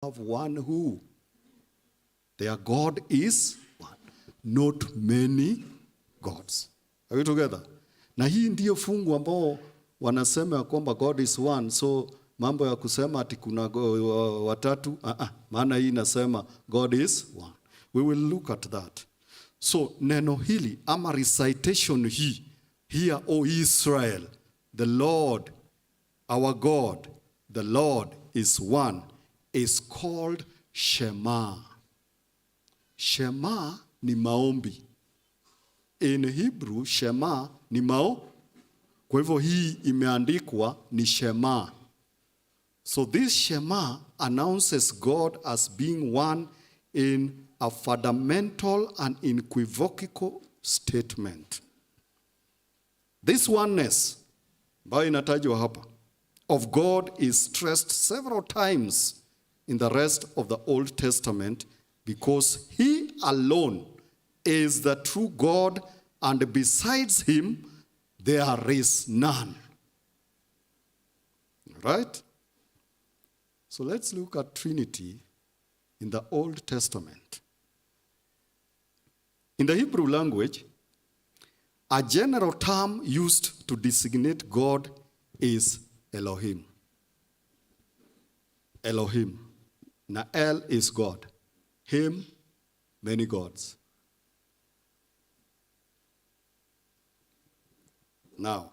have one who? Their God is one, not many gods. Are we together? Na hii ndiyo fungu ambao wanasema ya kwamba God is one. So mambo ya kusema ati kuna watatu, maana hii inasema God is one. We will look at that. So neno hili ama recitation hii, hear, O Israel, the Lord, our God, the Lord is one, is called Shema. Shema ni maombi. In Hebrew, Shema ni Kwa hivyo hii imeandikwa ni Shema. So this Shema announces God as being one in a fundamental and unequivocal statement. This oneness, ambayo inatajwa hapa, of God is stressed several times in the rest of the Old Testament because he alone is the true God, and besides him there is none. Right? So let's look at Trinity in the Old Testament. In the Hebrew language, a general term used to designate God is Elohim. Elohim. Na El is God. Him, many gods. Now,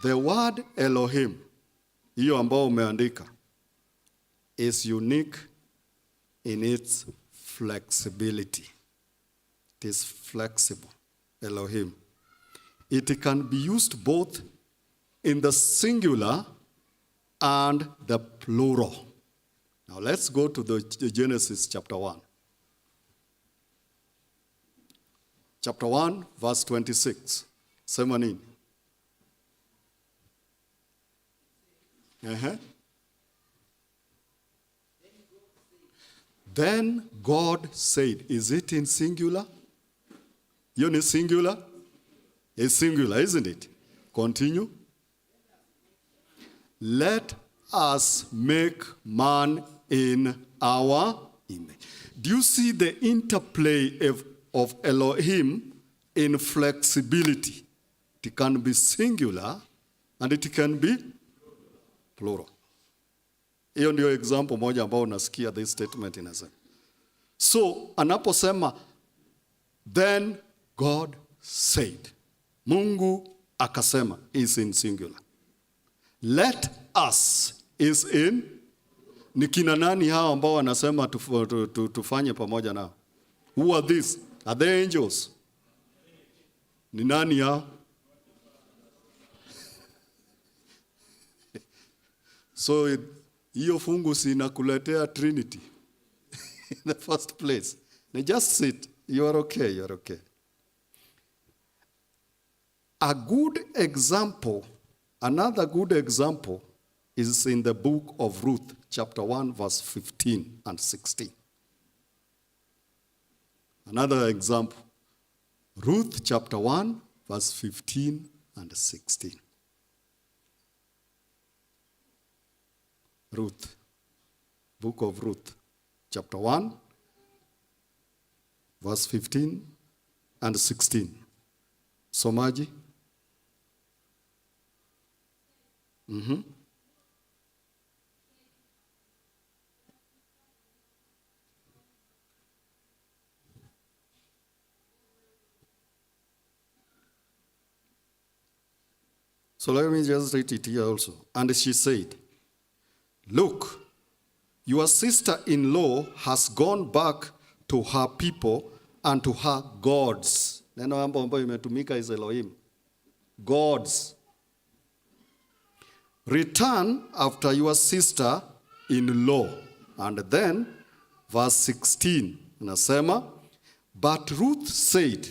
the word Elohim, hiyo ambao umeandika, is unique in its flexibility. It is flexible, Elohim. It can be used both in the singular and the plural. Now let's go to the Genesis chapter 1. Chapter 1, verse 26. Sema nini? Then God said, is it in singular? You know singular? It's singular, isn't it? Continue. Let us make man in our image. Do you see the interplay of Elohim in flexibility? It can be singular and it can be plural. Hiyo ndio example moja ambao unasikia this statement inasema. So anaposema then God said, Mungu akasema, is in singular. Let us is in, ni kina nani hao ambao wanasema tufanye pamoja nao? Who are these? Are they angels? Ni nani hao? So hiyo fungu si inakuletea Trinity in the first place. Now just sit. You are okay. You are okay. A good example, another good example is in the book of Ruth, chapter 1, verse 15 and 16. Another example, Ruth chapter 1, verse 15 and 16. Ruth, book of Ruth, chapter 1, verse 15 and 16. Somaji? So let me just read it here also. And she said, look, your sister-in-law has gone back to her people and to her gods. Neno ambayo imetumika is Elohim. Gods. Return after your sister-in-law. And then, verse 16, nasema, but Ruth said,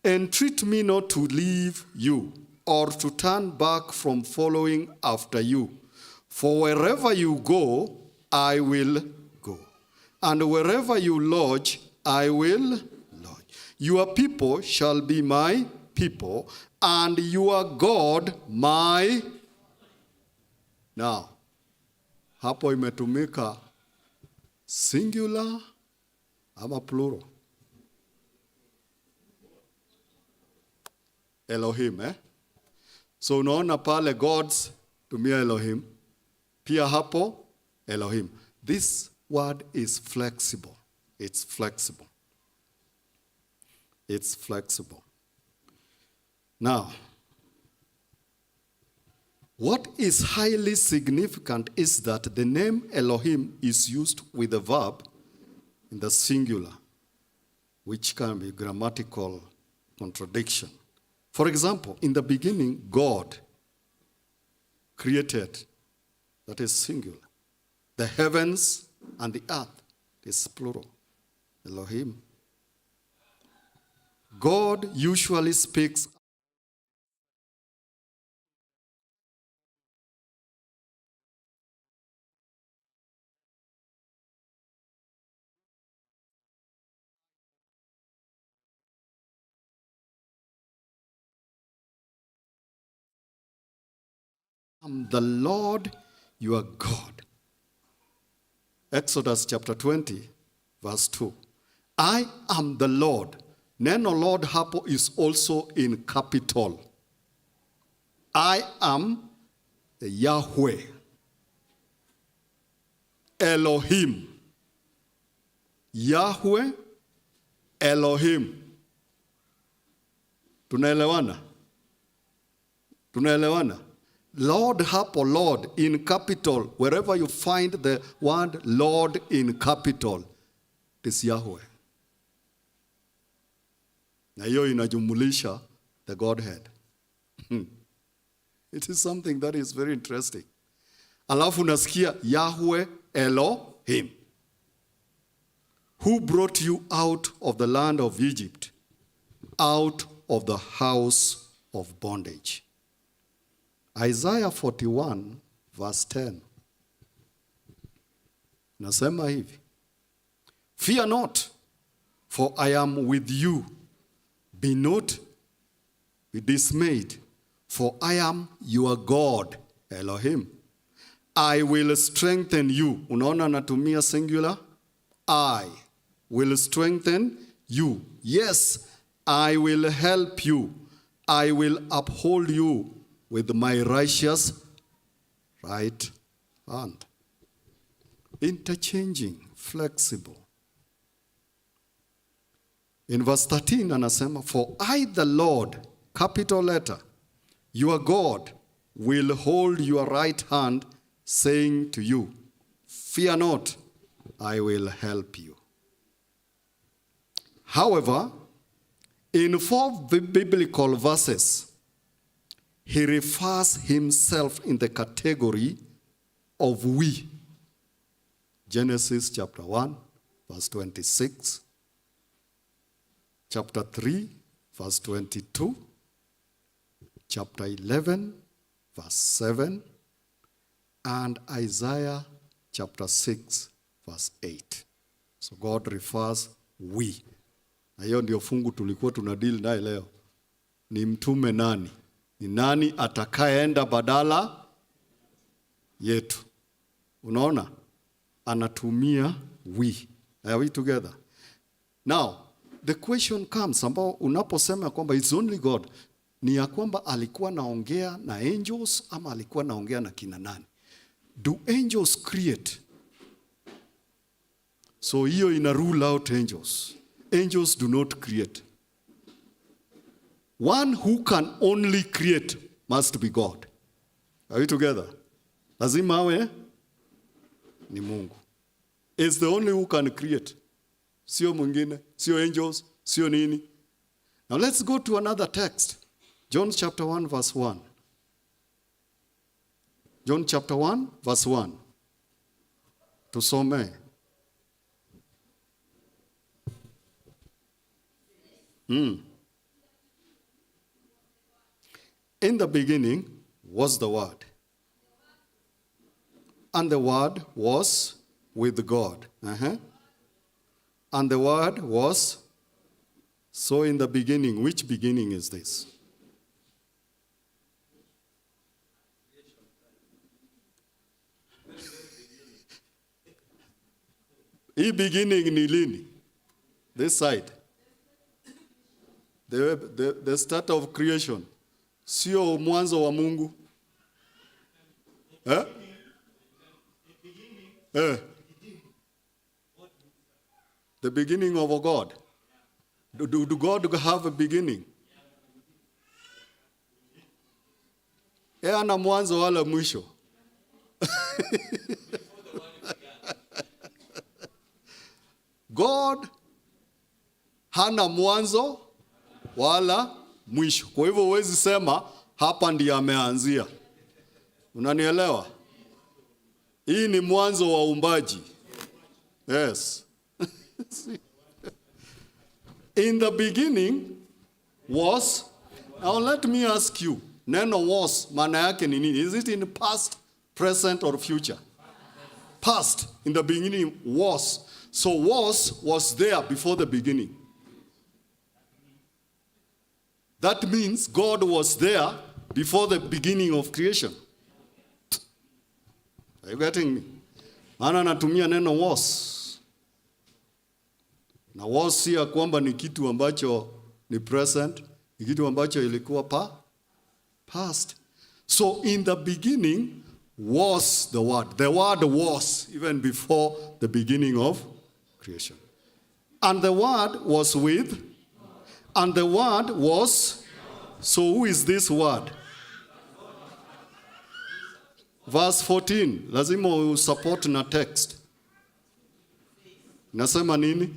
entreat me not to leave you or to turn back from following after you. For wherever you go, I will go. And wherever you lodge, I will lodge. Your people shall be my people, and your God my. Now, hapo imetumika singular ama plural? Elohim, eh? So unaona pale gods tumia Elohim. Pia hapo Elohim. This word is flexible. It's flexible. It's flexible. Now, what is highly significant is that the name Elohim is used with a verb in the singular, which can be grammatical contradiction. For example, in the beginning, God created, that is singular, the heavens and the earth, is plural, Elohim. God usually speaks I'm the Lord your God. Exodus chapter 20, verse 2. I am the Lord. Neno Lord hapo is also in capital. I am the Yahweh. Elohim. Yahweh, Elohim. Tunaelewana? Tunaelewana? Lord hapo, Lord in capital, wherever you find the word Lord in capital, it is Yahweh. Na hiyo inajumulisha the Godhead. It is something that is very interesting. Alafu nasikia Yahweh Elohim, who brought you out of the land of Egypt, out of the house of bondage. Isaiah 41 verse 10. Nasema hivi. Fear not, for I am with you. Be not, be dismayed, for I am your God, Elohim. I will strengthen you. Unaona natumia singular? I will strengthen you. Yes, I will help you. I will uphold you with my righteous right hand. Interchanging, flexible. In verse 13 anasema, for I the Lord, capital letter, your God, will hold your right hand, saying to you, fear not, I will help you. However, in 4 biblical verses, he refers himself in the category of we. Genesis chapter 1, verse 26. Chapter 3, verse 22. Chapter 11, verse 7. And Isaiah chapter 6, verse 8. So God refers we. Na hiyo ndio fungu tulikuwa tunadeal naye leo. Ni mtume nani? Ni nani atakayeenda badala yetu? Unaona? Anatumia we. Are we together? Now, the question comes, ambao unaposema kwamba it's only God, ni ya kwamba alikuwa naongea na angels ama alikuwa naongea na kina nani? Do angels create? So hiyo ina rule out angels. Angels do not create. One who can only create must be God. Are we together? Lazima awe ni Mungu. Is the only who can create. Sio mwingine, sio angels, sio nini. Now let's go to another text. John chapter 1 verse 1. John chapter 1 verse 1. Tusome. In the beginning was the Word, and the Word was with God. And the Word was, so in the beginning, which beginning is this? Hii beginning ni lini? This side. The start of creation. Sio mwanzo wa Mungu. Eh? The beginning of a God. Do God have a beginning? Ana mwanzo wala mwisho. God hana mwanzo wala mwisho. Kwa hivyo huwezi sema hapa ndiye ameanzia. Unanielewa? Hii ni mwanzo wa uumbaji. Yes. In the beginning was. Now let me ask you. Neno was maana yake ni nini? Is it in past, present or future? Past. In the beginning was. So was there before the beginning. That means God was there before the beginning of creation. Are you getting me? Maana natumia neno was. Na was si ya kwamba ni kitu ambacho ni present, ni kitu ambacho ilikuwa past. So in the beginning was the Word. The Word was even before the beginning of creation. And the Word was with, and the Word was, so who is this Word? Verse 14, lazima usupport na text. Nasema nini?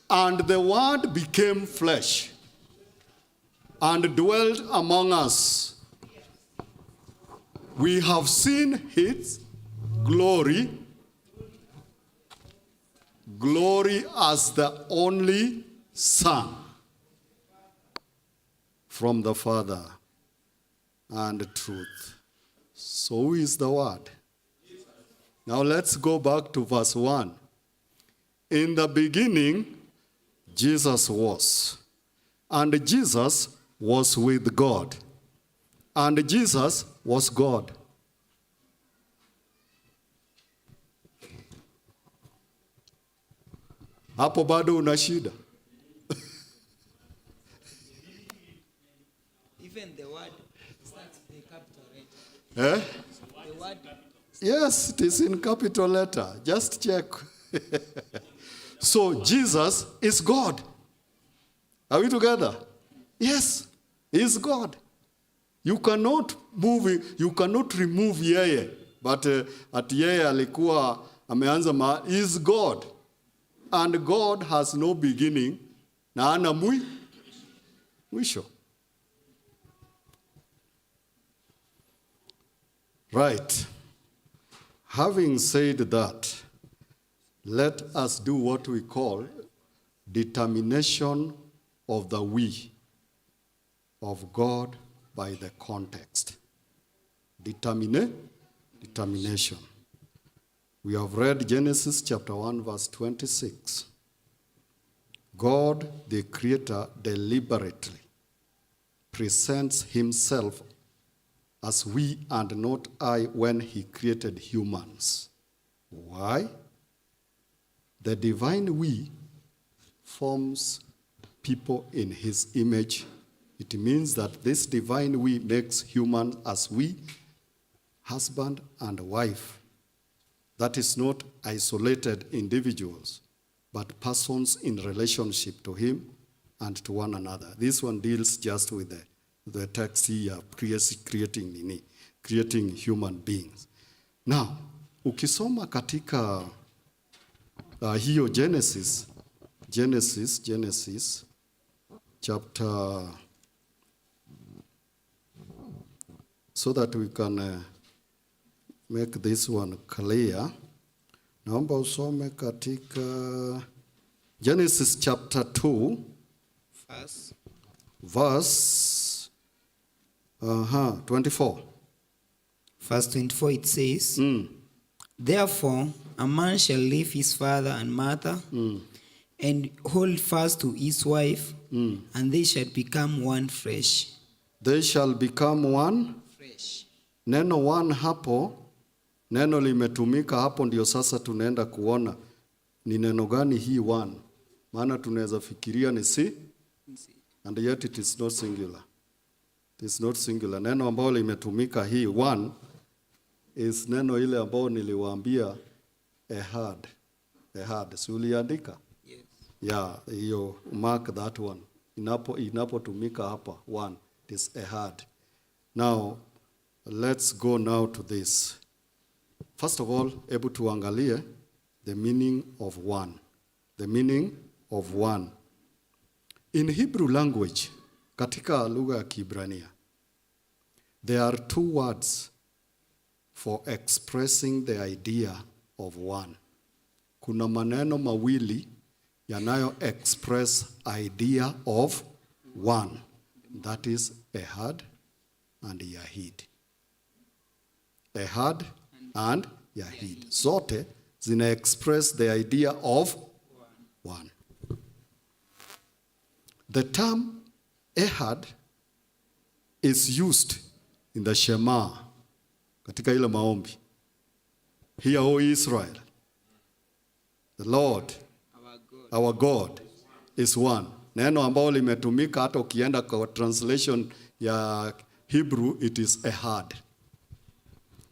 And the Word became flesh and dwelt among us. We have seen his glory as the only Son from the Father, and truth. So who is the Word? Now let's go back to verse 1. In the beginning, Jesus was, and Jesus was with God, and Jesus was God. Hapo bado una shida. Even the word starts in capital letter. Eh? The word. Yes, it is in capital letter. Just check. So Jesus is God. Are we together? Yes, he is God. You cannot remove yeye. But at yeye alikuwa ameanza he is God. And God has no beginning. Na ana mwisho. Right. Having said that, let us do what we call determination of the we of God by the context. Determination. We have read Genesis chapter 1 verse 26. God, the Creator, deliberately presents himself as we and not I when he created humans. Why? The divine we forms people in his image. It means that this divine we makes humans as we, husband and wife. That is not isolated individuals, but persons in relationship to him and to one another. This one deals just with the text here, creating human beings. Now, ukisoma katika hiyo Genesis chapter, so that we can make this one clear. Naomba usome katika Genesis chapter 2 verse 24. Verse 24 it says, Therefore a man shall leave his father and mother and hold fast to his wife, and they shall become one flesh. They shall become one Flesh. Neno one hapo neno limetumika hapo, ndio sasa tunaenda kuona ni neno gani hii one. Maana tunaweza fikiria ni si, and yet it is not singular. It is not singular. Neno ambalo limetumika hii one is neno ile ambao niliwaambia ehad. Ehad. Si uliandika? Yes. Yeah, hiyo mark that one. Inapotumika hapa one, it is ehad. Now let's go now to this. First of all, able tuangalie the meaning of one. The meaning of one. In Hebrew language, katika lugha ya Kiebrania, there are two words for expressing the idea of one. Kuna maneno mawili yanayo express idea of one. That is ehad and yahid. Ehad and yahid. Zote zina express the idea of one. The term ehad is used in the Shema, katika ile maombi. Hear, O Israel, the Lord, our God is one. Neno ambalo limetumika hata ukienda kwa translation ya Hebrew, it is ehad.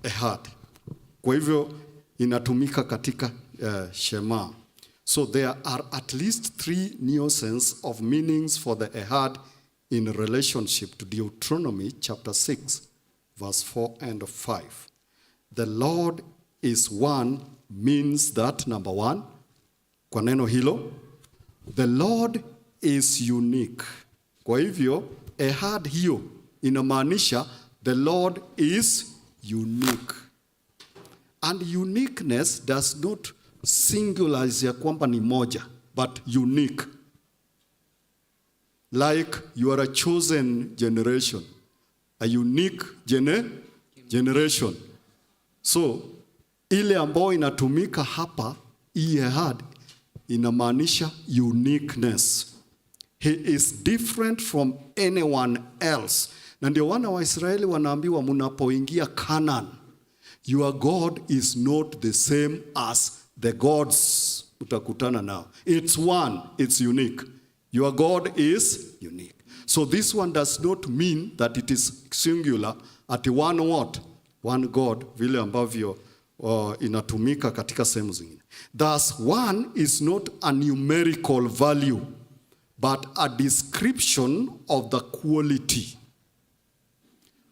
Ehad. Kwa hivyo inatumika katika Shema. So there are at least 3 nuances of meanings for the ehad in relationship to Deuteronomy chapter 6, verse 4 and 5. The Lord is one means that, number 1, kwa neno hilo, the Lord is unique. Kwa hivyo, ehad hiyo inamaanisha the Lord is unique. And uniqueness does not singularize ya kwamba ni moja, but unique. Like you are a chosen generation, a unique generation. So, ile ambayo inatumika hapa, ehad, inamaanisha uniqueness. He is different from anyone else. Na ndio wana wa Israeli wanaambiwa munapoingia Canaan, your God is not the same as the gods utakutana nao. It's one, it's unique. Your God is unique. So this one does not mean that it is singular at one what? One God, vile ambavyo inatumika katika sehemu zingine. Thus, one is not a numerical value, but a description of the quality.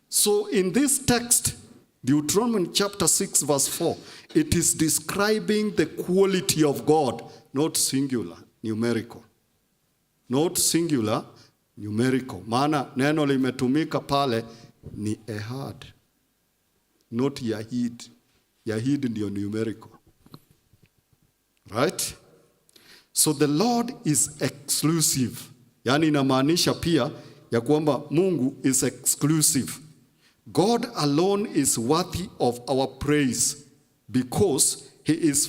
So in this text, Deuteronomy chapter 6 verse 4, it is describing the quality of God, not singular, numerical. Not singular, numerical. Maana neno limetumika pale ni ehad, not yahid. Yahid ndio numerical. Right? So the Lord is exclusive. Yani inamaanisha pia ya kwamba Mungu is exclusive. God alone is worthy of our praise because he is